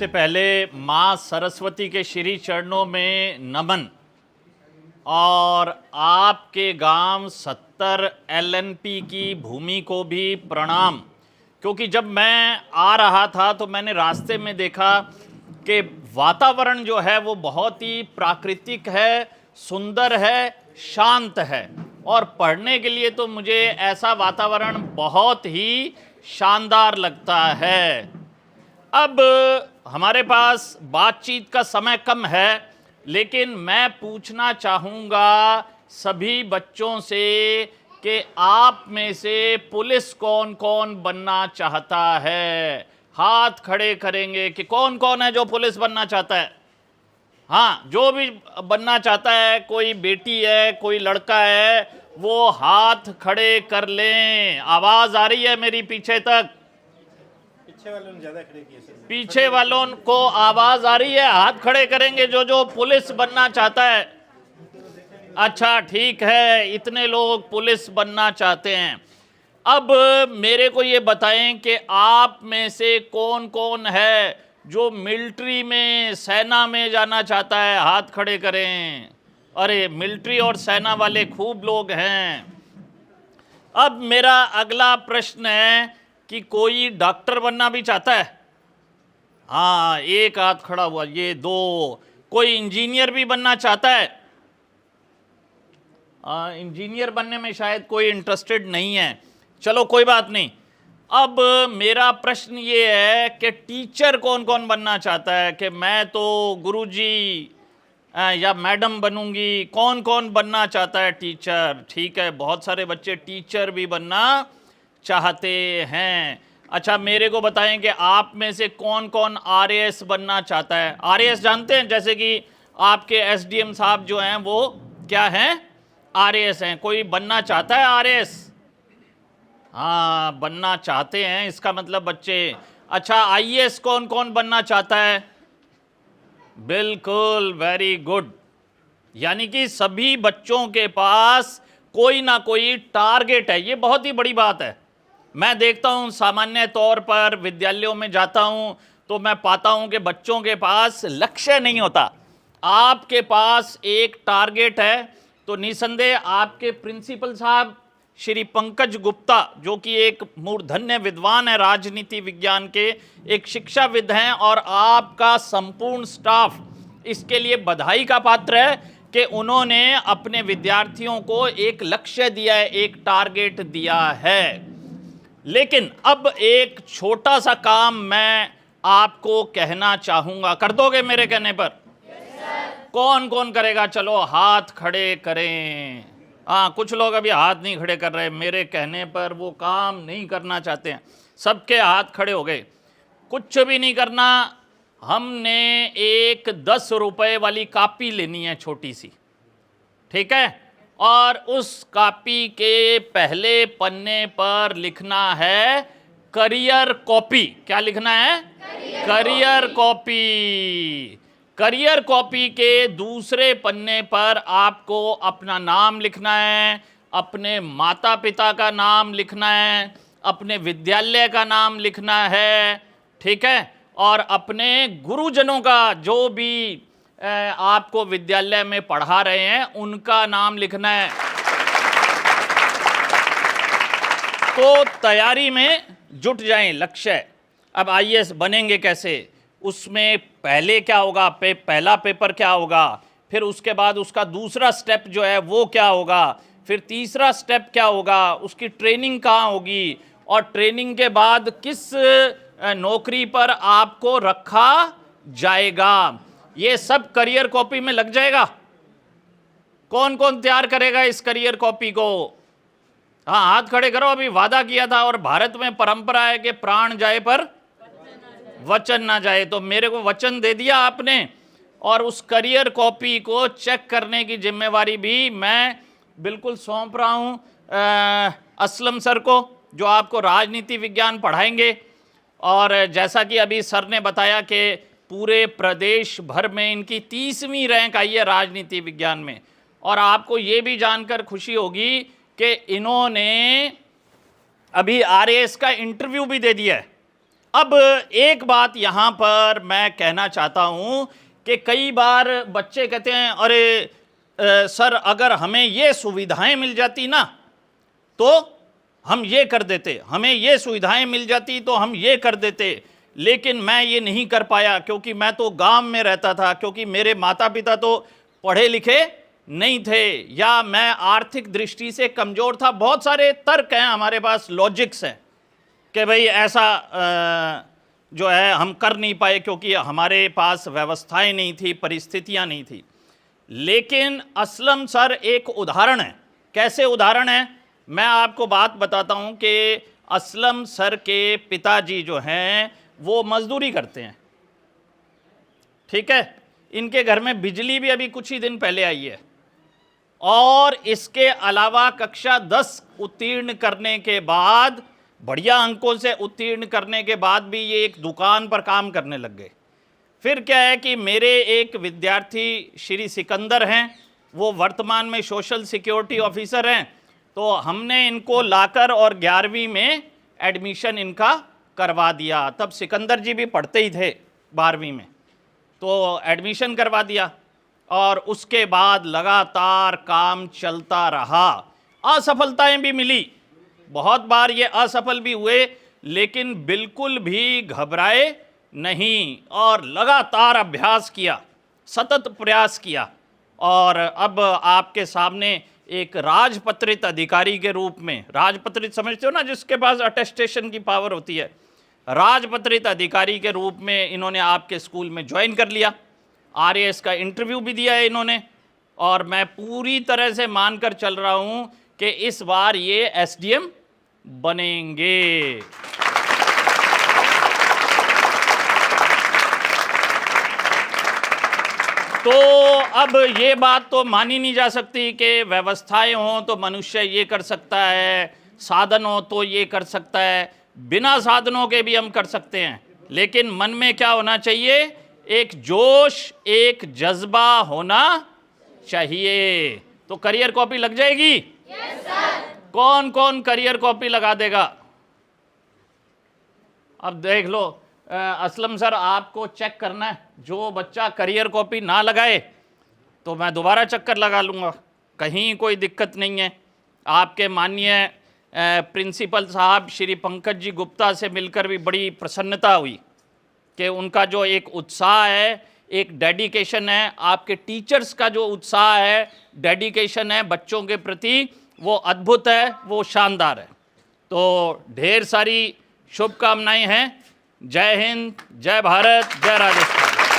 सबसे पहले माँ सरस्वती के श्री चरणों में नमन और आपके गांव 70 एलएनपी की भूमि को भी प्रणाम। क्योंकि जब मैं आ रहा था तो मैंने रास्ते में देखा कि वातावरण जो है वो बहुत ही प्राकृतिक है, सुंदर है, शांत है और पढ़ने के लिए तो मुझे ऐसा वातावरण बहुत ही शानदार लगता है। अब हमारे पास बातचीत का समय कम है, लेकिन मैं पूछना चाहूँगा सभी बच्चों से कि आप में से पुलिस कौन कौन बनना चाहता है। हाथ खड़े करेंगे कि कौन कौन है जो पुलिस बनना चाहता है। हाँ, जो भी बनना चाहता है, कोई बेटी है, कोई लड़का है, वो हाथ खड़े कर लें। आवाज़ आ रही है मेरी पीछे तक? पीछे वालों ने ज्यादा खड़े किए सर। पीछे वालों को आवाज आ रही है? हाथ खड़े करेंगे जो जो पुलिस बनना चाहता है। अच्छा, ठीक है, इतने लोग पुलिस बनना चाहते हैं। अब मेरे को ये बताएं कि आप में से कौन कौन है जो मिलिट्री में, सेना में जाना चाहता है। हाथ खड़े करें। अरे, मिलिट्री और सेना वाले खूब लोग हैं। अब मेरा अगला प्रश्न है कि कोई डॉक्टर बनना भी चाहता है? हाँ, एक हाथ खड़ा हुआ, ये दो। कोई इंजीनियर भी बनना चाहता है? इंजीनियर बनने में शायद कोई इंटरेस्टेड नहीं है। चलो, कोई बात नहीं। अब मेरा प्रश्न ये है कि टीचर कौन कौन बनना चाहता है कि मैं तो गुरुजी या मैडम बनूंगी। कौन कौन बनना चाहता है टीचर? ठीक है, बहुत सारे बच्चे टीचर भी बनना चाहते हैं। अच्छा, मेरे को बताएं कि आप में से कौन कौन आरएएस बनना चाहता है। आरएएस जानते हैं? जैसे कि आपके एसडीएम साहब जो हैं वो क्या हैं? आरएएस हैं। कोई बनना चाहता है आरएएस? हाँ, बनना चाहते हैं, इसका मतलब बच्चे। अच्छा, आईएएस कौन कौन बनना चाहता है? बिल्कुल, वेरी गुड। यानी कि सभी बच्चों के पास कोई ना कोई टारगेट है। ये बहुत ही बड़ी बात है। मैं देखता हूँ सामान्य तौर पर विद्यालयों में जाता हूँ तो मैं पाता हूँ कि बच्चों के पास लक्ष्य नहीं होता। आपके पास एक टारगेट है। तो निसंदेह आपके प्रिंसिपल साहब श्री पंकज गुप्ता, जो कि एक मूर्धन्य विद्वान है, राजनीति विज्ञान के एक शिक्षाविद हैं, और आपका संपूर्ण स्टाफ इसके लिए बधाई का पात्र है कि उन्होंने अपने विद्यार्थियों को एक लक्ष्य दिया है, एक टारगेट दिया है। लेकिन अब एक छोटा सा काम मैं आपको कहना चाहूंगा, कर दोगे मेरे कहने पर? कौन कौन करेगा? चलो हाथ खड़े करें। हाँ, कुछ लोग अभी हाथ नहीं खड़े कर रहे, मेरे कहने पर वो काम नहीं करना चाहते हैं। सबके हाथ खड़े हो गए। कुछ भी नहीं करना। हमने एक 10 रुपए वाली कॉपी लेनी है, छोटी सी, ठीक है? और उस कॉपी के पहले पन्ने पर लिखना है करियर कॉपी। क्या लिखना है? Career copy. करियर कॉपी के दूसरे पन्ने पर आपको अपना नाम लिखना है, अपने माता पिता का नाम लिखना है, अपने विद्यालय का नाम लिखना है, ठीक है? और अपने गुरुजनों का, जो भी आपको विद्यालय में पढ़ा रहे हैं, उनका नाम लिखना है। तो तैयारी में जुट जाएं। लक्ष्य। अब आईएएस बनेंगे कैसे? उसमें पहले क्या होगा? पहला पेपर क्या होगा? फिर उसके बाद उसका दूसरा स्टेप जो है वो क्या होगा? फिर तीसरा स्टेप क्या होगा? उसकी ट्रेनिंग कहाँ होगी? और ट्रेनिंग के बाद किस नौकरी पर आपको रखा जाएगा? ये सब करियर कॉपी में लग जाएगा। कौन कौन तैयार करेगा इस करियर कॉपी को? हाँ, हाथ खड़े करो। अभी वादा किया था, और भारत में परंपरा है कि प्राण जाए पर वचन ना जाए। तो मेरे को वचन दे दिया आपने, और उस करियर कॉपी को चेक करने की जिम्मेवारी भी मैं बिल्कुल सौंप रहा हूँ असलम सर को, जो आपको राजनीति विज्ञान पढ़ाएंगे। और जैसा कि अभी सर ने बताया कि पूरे प्रदेश भर में इनकी 30वीं रैंक आई है राजनीति विज्ञान में। और आपको ये भी जानकर खुशी होगी कि इन्होंने अभी आरएएस का इंटरव्यू भी दे दिया है। अब एक बात यहाँ पर मैं कहना चाहता हूँ कि कई बार बच्चे कहते हैं अरे सर अगर हमें ये सुविधाएं मिल जाती ना तो हम ये कर देते, हमें ये सुविधाएं मिल जाती तो हम ये कर देते, लेकिन मैं ये नहीं कर पाया क्योंकि मैं तो गांव में रहता था, क्योंकि मेरे माता पिता तो पढ़े लिखे नहीं थे, या मैं आर्थिक दृष्टि से कमज़ोर था। बहुत सारे तर्क हैं हमारे पास, लॉजिक्स हैं कि भाई ऐसा जो है हम कर नहीं पाए क्योंकि हमारे पास व्यवस्थाएं नहीं थी, परिस्थितियां नहीं थी। लेकिन असलम सर एक उदाहरण है। कैसे उदाहरण है? मैं आपको बात बताता हूं कि असलम सर के पिताजी जो हैं वो मजदूरी करते हैं, ठीक है। इनके घर में बिजली भी अभी कुछ ही दिन पहले आई है, और इसके अलावा कक्षा 10 उत्तीर्ण करने के बाद, बढ़िया अंकों से उत्तीर्ण करने के बाद भी ये एक दुकान पर काम करने लग गए। फिर क्या है कि मेरे एक विद्यार्थी श्री सिकंदर हैं, वो वर्तमान में सोशल सिक्योरिटी ऑफिसर हैं, तो हमने इनको लाकर और 11वीं में एडमिशन इनका करवा दिया। तब सिकंदर जी भी पढ़ते ही थे 12वीं में, तो एडमिशन करवा दिया, और उसके बाद लगातार काम चलता रहा। असफलताएं भी मिली, बहुत बार ये असफल भी हुए, लेकिन बिल्कुल भी घबराए नहीं और लगातार अभ्यास किया, सतत प्रयास किया, और अब आपके सामने एक राजपत्रित अधिकारी के रूप में, राजपत्रित समझते हो ना, जिसके पास अटेस्टेशन की पावर होती है, राजपत्रित अधिकारी के रूप में इन्होंने आपके स्कूल में ज्वाइन कर लिया। RAS का इंटरव्यू भी दिया है इन्होंने, और मैं पूरी तरह से मानकर चल रहा हूँ कि इस बार ये SDM बनेंगे। तो अब ये बात तो मानी नहीं जा सकती कि व्यवस्थाएं हों तो मनुष्य ये कर सकता है, साधन हो तो ये कर सकता है, बिना साधनों के भी हम कर सकते हैं। लेकिन मन में क्या होना चाहिए? एक जोश, एक जज्बा होना चाहिए। तो करियर कॉपी लग जाएगी? Yes sir. कौन कौन करियर कॉपी लगा देगा? अब देख लो, असलम सर आपको चेक करना है, जो बच्चा करियर कॉपी ना लगाए तो मैं दोबारा चक्कर लगा लूँगा, कहीं कोई दिक्कत नहीं है। आपके माननीय प्रिंसिपल साहब श्री पंकज जी गुप्ता से मिलकर भी बड़ी प्रसन्नता हुई कि उनका जो एक उत्साह है, एक डेडिकेशन है, आपके टीचर्स का जो उत्साह है, डेडिकेशन है बच्चों के प्रति, वो अद्भुत है, वो शानदार है। तो ढेर सारी शुभकामनाएं हैं। जय हिंद, जय भारत, जय राजस्थान।